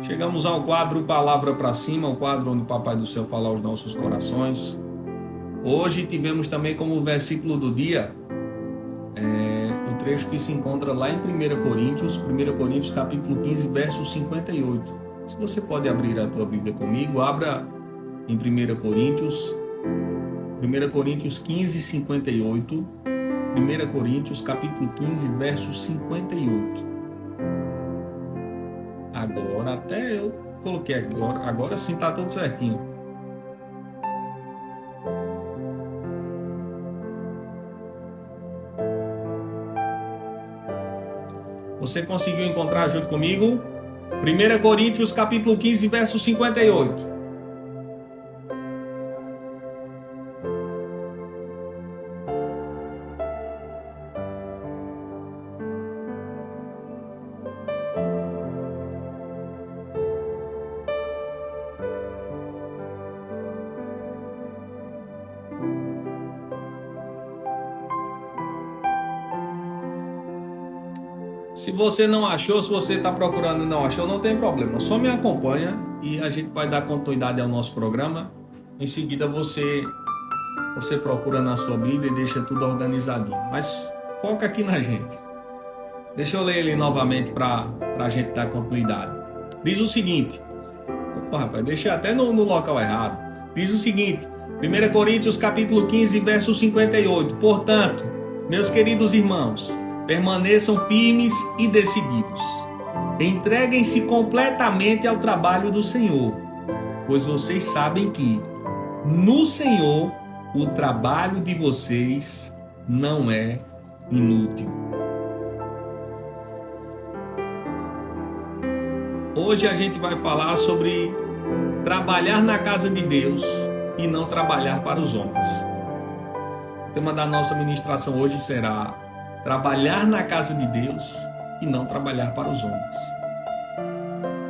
Chegamos ao quadro Palavra para Cima, o quadro onde o Papai do Céu fala aos nossos corações. Hoje tivemos também como versículo do dia o trecho que se encontra lá em 1 Coríntios capítulo 15, verso 58. Se você pode abrir a tua Bíblia comigo, abra em 1 Coríntios 15, 58. 1 Coríntios capítulo 15, verso 58. Agora, até eu coloquei agora sim está tudo certinho. Você conseguiu encontrar junto comigo? 1 Coríntios capítulo 15, verso 58. Se você não achou, se você está procurando e não achou, não tem problema. Só me acompanha e a gente vai dar continuidade ao nosso programa. Em seguida você procura na sua Bíblia e deixa tudo organizadinho. Mas foca aqui na gente. Deixa eu ler ele novamente para a gente dar continuidade. Diz o seguinte. Opa, rapaz, deixei até no local errado. Diz o seguinte. 1 Coríntios capítulo 15, verso 58. Portanto, meus queridos irmãos, permaneçam firmes e decididos. Entreguem-se completamente ao trabalho do Senhor, pois vocês sabem que, no Senhor, o trabalho de vocês não é inútil. Hoje a gente vai falar sobre trabalhar na casa de Deus e não trabalhar para os homens. O tema da nossa ministração hoje será trabalhar na casa de Deus e não trabalhar para os homens.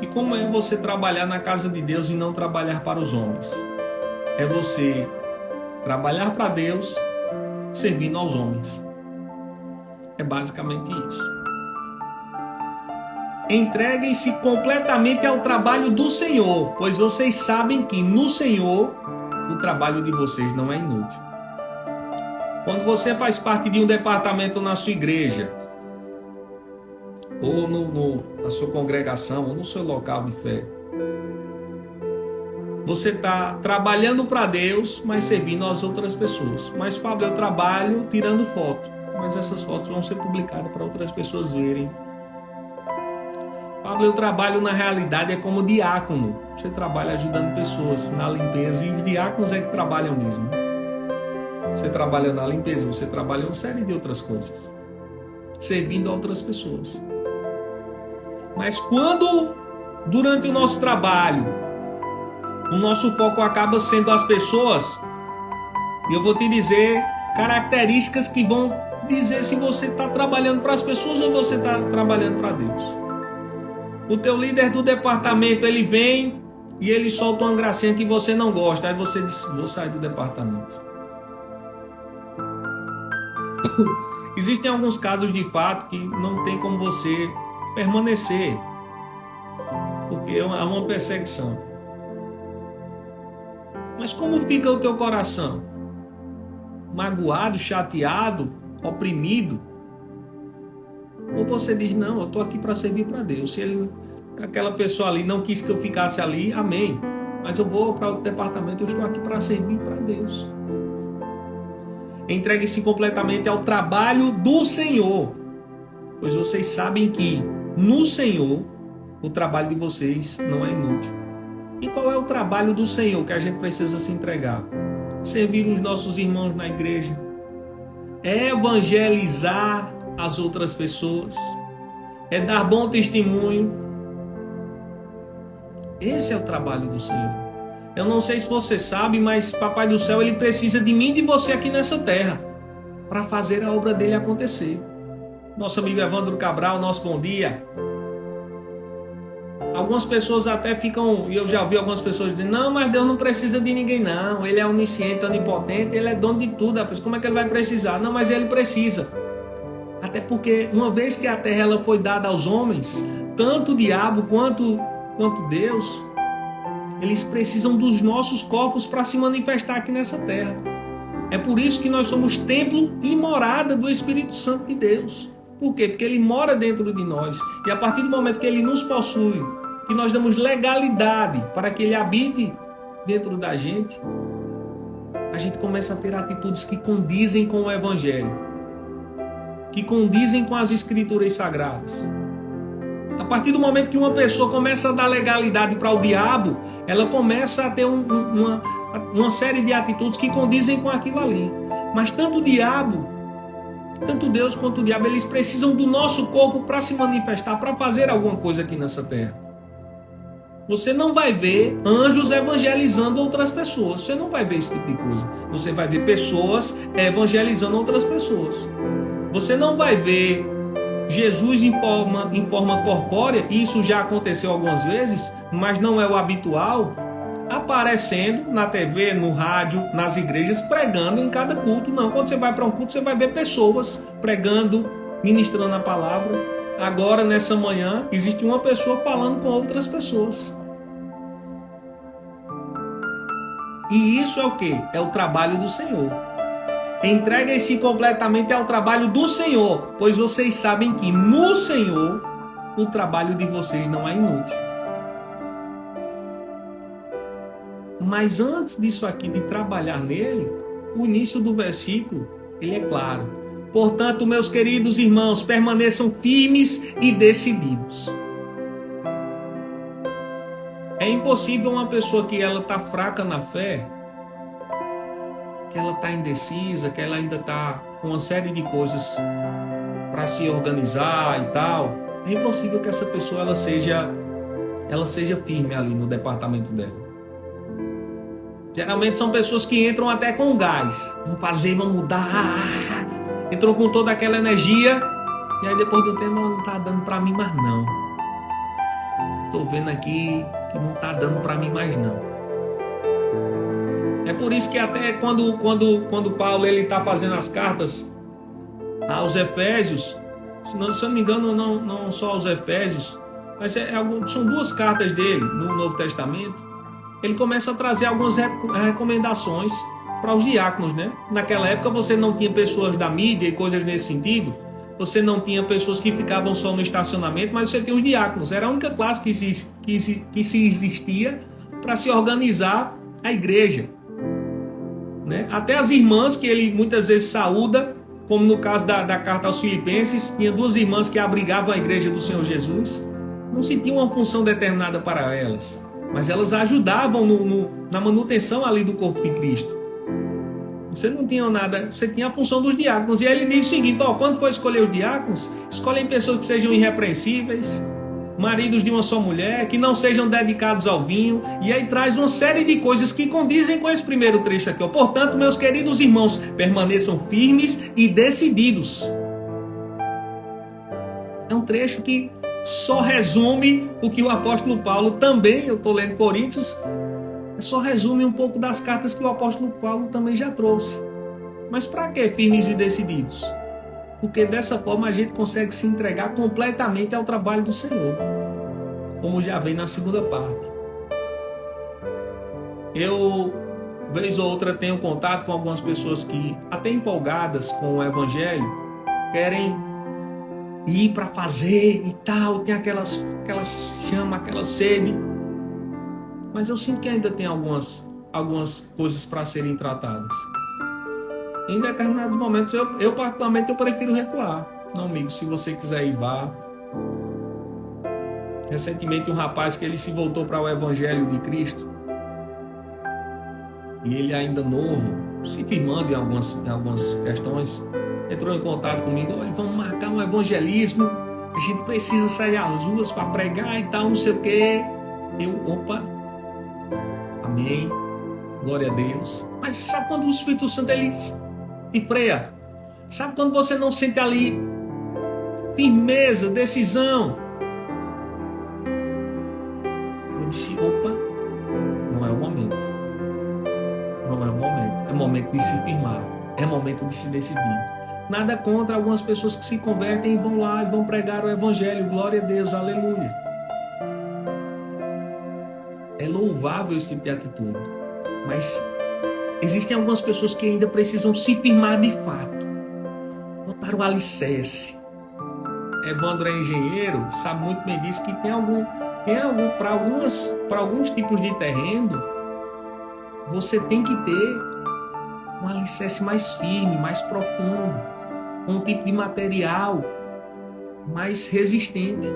E como é você trabalhar na casa de Deus e não trabalhar para os homens? É você trabalhar para Deus servindo aos homens. É basicamente isso. Entreguem-se completamente ao trabalho do Senhor, pois vocês sabem que no Senhor o trabalho de vocês não é inútil. Quando você faz parte de um departamento na sua igreja, ou na sua congregação, ou no seu local de fé, você está trabalhando para Deus, mas servindo às outras pessoas. Mas, Pablo, eu trabalho tirando foto, mas essas fotos vão ser publicadas para outras pessoas verem. Pablo, eu trabalho na realidade como diácono. Você trabalha ajudando pessoas na limpeza, e os diáconos é que trabalham mesmo. Você trabalha na limpeza, você trabalha em uma série de outras coisas, servindo a outras pessoas. Mas quando, durante o nosso trabalho, o nosso foco acaba sendo as pessoas, e eu vou te dizer características que vão dizer se você está trabalhando para as pessoas ou você está trabalhando para Deus. O teu líder do departamento, ele vem e ele solta uma gracinha que você não gosta, aí você diz, vou sair do departamento. Existem alguns casos de fato que não tem como você permanecer, porque é uma perseguição. Mas como fica o teu coração? Magoado, chateado, oprimido? Ou você diz, não, eu estou aqui para servir para Deus. Se aquela pessoa ali não quis que eu ficasse ali, amém. Mas eu vou para outro departamento, eu estou aqui para servir para Deus. Entregue-se completamente ao trabalho do Senhor, pois vocês sabem que no Senhor o trabalho de vocês não é inútil. E qual é o trabalho do Senhor que a gente precisa se entregar? Servir os nossos irmãos na igreja, evangelizar as outras pessoas, é dar bom testemunho. Esse é o trabalho do Senhor. Eu não sei se você sabe, mas Papai do Céu, ele precisa de mim e de você aqui nessa terra para fazer a obra dele acontecer. Nosso amigo Evandro Cabral, nosso bom dia. Algumas pessoas até ficam, e eu já ouvi algumas pessoas dizendo, não, mas Deus não precisa de ninguém não, ele é onisciente, onipotente, ele é dono de tudo, como é que ele vai precisar? Não, mas ele precisa. Até porque uma vez que a terra ela foi dada aos homens, tanto o diabo quanto quanto Deus, eles precisam dos nossos corpos para se manifestar aqui nessa terra. É por isso que nós somos templo e morada do Espírito Santo de Deus. Por quê? Porque Ele mora dentro de nós. E a partir do momento que Ele nos possui, que nós damos legalidade para que Ele habite dentro da gente, a gente começa a ter atitudes que condizem com o Evangelho, que condizem com as Escrituras Sagradas. A partir do momento que uma pessoa começa a dar legalidade para o diabo, ela começa a ter uma série de atitudes que condizem com aquilo ali. Mas tanto o diabo, tanto Deus quanto o diabo, eles precisam do nosso corpo para se manifestar, para fazer alguma coisa aqui nessa terra. Você não vai ver anjos evangelizando outras pessoas. Você não vai ver esse tipo de coisa. Você vai ver pessoas evangelizando outras pessoas. Você não vai ver Jesus em forma corpórea, e isso já aconteceu algumas vezes, mas não é o habitual, aparecendo na TV, no rádio, nas igrejas, pregando em cada culto. Não, quando você vai para um culto, você vai ver pessoas pregando, ministrando a palavra. Agora, nessa manhã, existe uma pessoa falando com outras pessoas. E isso é o quê? É o trabalho do Senhor. Entreguem-se completamente ao trabalho do Senhor, pois vocês sabem que no Senhor o trabalho de vocês não é inútil. Mas antes disso aqui, de trabalhar nele, o início do versículo, ele é claro. Portanto, meus queridos irmãos, permaneçam firmes e decididos. É impossível uma pessoa que ela está fraca na fé, que ela está indecisa, que ela ainda está com uma série de coisas para se organizar e tal. É impossível que essa pessoa ela seja firme ali no departamento dela. Geralmente são pessoas que entram até com gás. Vamos fazer, vamos mudar. Entram com toda aquela energia. E aí depois do tempo não está dando para mim mais não. Estou vendo aqui que não está dando para mim mais não. É por isso que até quando Paulo está fazendo as cartas aos Efésios, se eu não me engano, não só aos Efésios, mas são duas cartas dele no Novo Testamento, ele começa a trazer algumas recomendações para os diáconos, né? Naquela época você não tinha pessoas da mídia e coisas nesse sentido, você não tinha pessoas que ficavam só no estacionamento, mas você tinha os diáconos. Era a única classe que se existia para se organizar a igreja. Né? Até as irmãs que ele muitas vezes saúda, como no caso da carta aos Filipenses, tinha duas irmãs que abrigavam a igreja do Senhor Jesus. Não se tinha uma função determinada para elas, mas elas ajudavam na manutenção ali do corpo de Cristo. Você não tinha nada, você tinha a função dos diáconos. E aí ele diz o seguinte, quando for escolher os diáconos, escolhem pessoas que sejam irrepreensíveis, maridos de uma só mulher, que não sejam dedicados ao vinho. E aí traz uma série de coisas que condizem com esse primeiro trecho aqui. Portanto, meus queridos irmãos, permaneçam firmes e decididos. É um trecho que só resume o que o apóstolo Paulo também, eu estou lendo Coríntios, só resume um pouco das cartas que o apóstolo Paulo também já trouxe. Mas para que firmes e decididos? Porque dessa forma a gente consegue se entregar completamente ao trabalho do Senhor, como já vem na segunda parte. Eu, vez ou outra, tenho contato com algumas pessoas que, até empolgadas com o Evangelho, querem ir para fazer e tal, tem aquelas chama, aquela sede. Mas eu sinto que ainda tem algumas coisas para serem tratadas. Em determinados momentos, eu particularmente, eu prefiro recuar. Não, amigo, se você quiser ir, vá. Recentemente, um rapaz que ele se voltou para o Evangelho de Cristo, e ele ainda novo, se firmando em algumas questões, entrou em contato comigo, olha, vamos marcar um evangelismo, a gente precisa sair às ruas para pregar e tal, não sei o quê. Opa, amém, glória a Deus. Mas sabe quando o Espírito Santo ele te freia? Sabe quando você não sente ali firmeza, decisão? Eu disse, opa, não é o momento. Não é o momento. É momento de se firmar. É momento de se decidir. Nada contra algumas pessoas que se convertem e vão lá e vão pregar o Evangelho. Glória a Deus, aleluia. É louvável esse tipo de atitude. Mas existem algumas pessoas que ainda precisam se firmar de fato. Botar o alicerce. Evandro é engenheiro, sabe muito bem disso, que para alguns tipos de terreno, você tem que ter um alicerce mais firme, mais profundo, com um tipo de material mais resistente.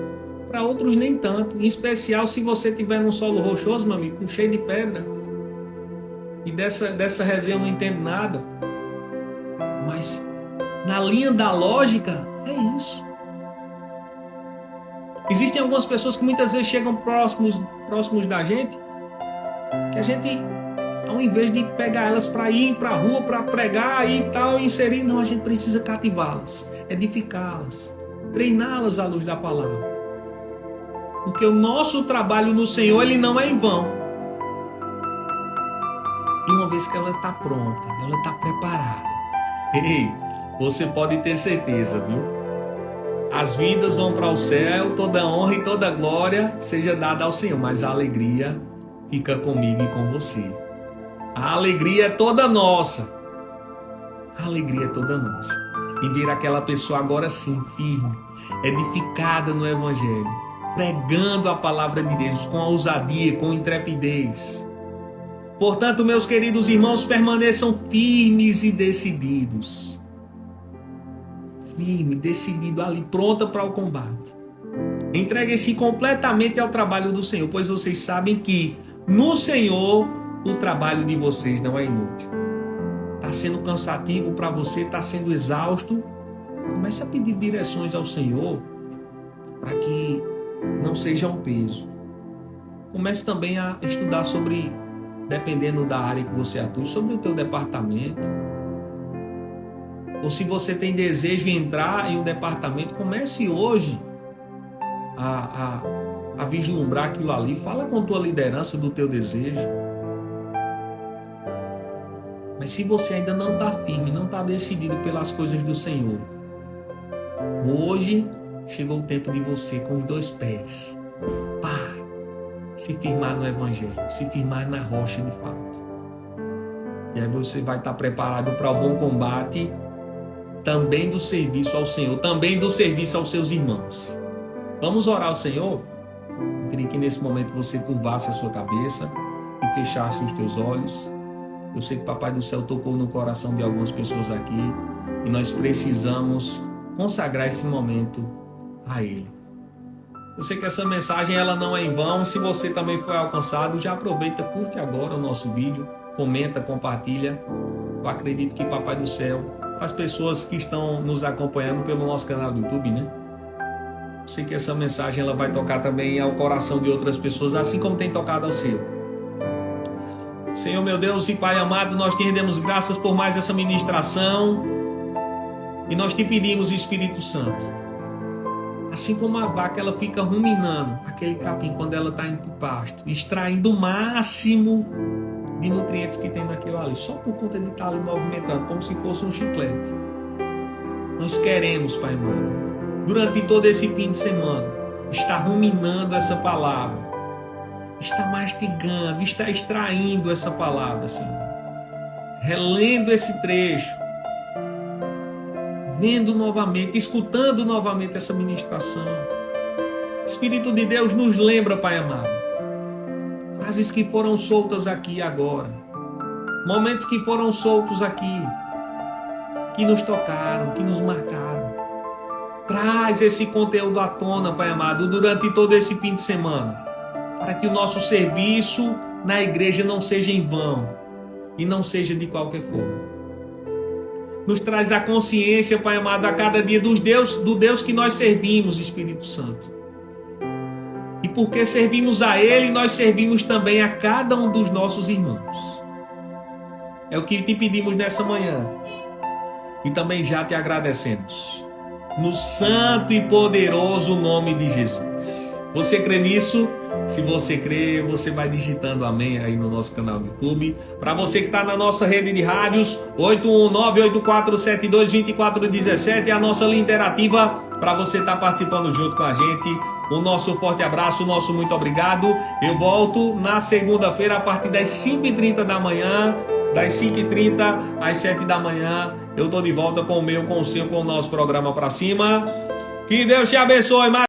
Para outros nem tanto, em especial se você tiver num solo rochoso, meu amigo, cheio de pedra. E dessa resenha eu não entendo nada. Mas na linha da lógica, é isso. Existem algumas pessoas que muitas vezes chegam próximos da gente, que a gente, ao invés de pegar elas para ir para a rua, para pregar e tal, inserir, não, a gente precisa cativá-las, edificá-las, treiná-las à luz da palavra. Porque o nosso trabalho no Senhor, ele não é em vão. E uma vez que ela está pronta, ela está preparada, ei, você pode ter certeza, viu? As vidas vão para o céu, toda honra e toda glória seja dada ao Senhor, mas a alegria fica comigo e com você. A alegria é toda nossa. A alegria é toda nossa. E ver aquela pessoa agora sim, firme, edificada no Evangelho, pregando a palavra de Deus com ousadia, com intrepidez. Portanto, meus queridos irmãos, permaneçam firmes e decididos. Firme, decidido ali, pronta para o combate. Entreguem-se completamente ao trabalho do Senhor, pois vocês sabem que no Senhor o trabalho de vocês não é inútil. Está sendo cansativo para você, está sendo exausto. Comece a pedir direções ao Senhor para que não seja um peso. Comece também a estudar sobre, dependendo da área que você atua, sobre o teu departamento. Ou se você tem desejo de entrar em um departamento, comece hoje a vislumbrar aquilo ali. Fala com a tua liderança do teu desejo. Mas se você ainda não está firme, não está decidido pelas coisas do Senhor, hoje chegou o tempo de você, com os dois pés, se firmar no Evangelho, se firmar na rocha de fato. E aí você vai estar preparado para o bom combate, também do serviço ao Senhor, também do serviço aos seus irmãos. Vamos orar ao Senhor? Eu queria que nesse momento você curvasse a sua cabeça e fechasse os teus olhos. Eu sei que o Papai do Céu tocou no coração de algumas pessoas aqui e nós precisamos consagrar esse momento a Ele. Eu sei que essa mensagem ela não é em vão. Se você também foi alcançado, já aproveita, curte agora o nosso vídeo, comenta, compartilha. Eu acredito que Papai do Céu, as pessoas que estão nos acompanhando pelo nosso canal do YouTube, né? Eu sei que essa mensagem ela vai tocar também ao coração de outras pessoas, assim como tem tocado ao seu. Senhor meu Deus e Pai amado, nós te rendemos graças por mais essa ministração e nós te pedimos, Espírito Santo, assim como a vaca ela fica ruminando aquele capim quando ela está indo para o pasto, extraindo o máximo de nutrientes que tem naquilo ali, só por conta de estar ali movimentando, como se fosse um chiclete. Nós queremos, Pai amado, durante todo esse fim de semana, estar ruminando essa palavra, está mastigando, está extraindo essa palavra, Senhor. Relendo esse trecho, vendo novamente, escutando novamente essa ministração. Espírito de Deus nos lembra, Pai amado, frases que foram soltas aqui agora, momentos que foram soltos aqui, que nos tocaram, que nos marcaram. Traz esse conteúdo à tona, Pai amado, durante todo esse fim de semana, para que o nosso serviço na igreja não seja em vão e não seja de qualquer forma. Nos traz a consciência, Pai amado, a cada dia do Deus que nós servimos, Espírito Santo. E porque servimos a Ele, nós servimos também a cada um dos nossos irmãos. É o que te pedimos nessa manhã. E também já te agradecemos. No santo e poderoso nome de Jesus. Você crê nisso? Se você crê, você vai digitando amém aí no nosso canal do YouTube. Para você que está na nossa rede de rádios, 819-8472-2417, é a nossa linha interativa para você estar participando junto com a gente. O nosso forte abraço, o nosso muito obrigado. Eu volto na segunda-feira a partir das 5h30 da manhã. Das 5h30 às 7 da manhã. Eu tô de volta com o meu, com o seu, com o nosso programa Pra Cima. Que Deus te abençoe.